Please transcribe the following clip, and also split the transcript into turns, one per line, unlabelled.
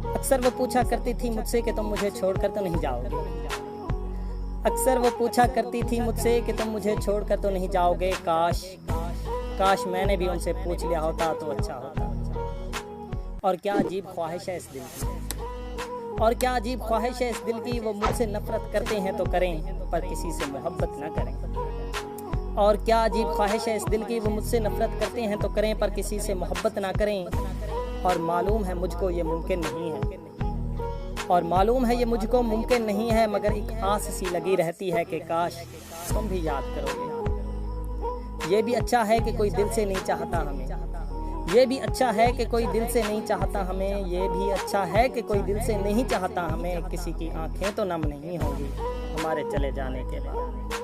अक्सर वो पूछा करती थी मुझसे कि तुम मुझे छोड़कर तो नहीं जाओगे। अक्सर वो पूछा करती थी मुझसे कि तुम मुझे छोड़कर तो नहीं जाओगे। काश मैंने भी उनसे पूछ लिया होता तो अच्छा होता। और क्या अजीब ख्वाहिश है इस दिल की, वो मुझसे नफरत करते हैं तो करें पर किसी से मोहब्बत ना करें। और क्या अजीब ख्वाहिश है इस दिल की, वो मुझसे नफरत करते हैं तो करें पर किसी से मोहब्बत ना करें। और मालूम है मुझको ये मुमकिन नहीं है, मगर एक आस सी लगी रहती है कि काश तुम भी याद करोगे। ये भी अच्छा है कि कोई दिल से नहीं चाहता हमें, किसी की आंखें तो नम नहीं होंगी हमारे चले जाने के बाद।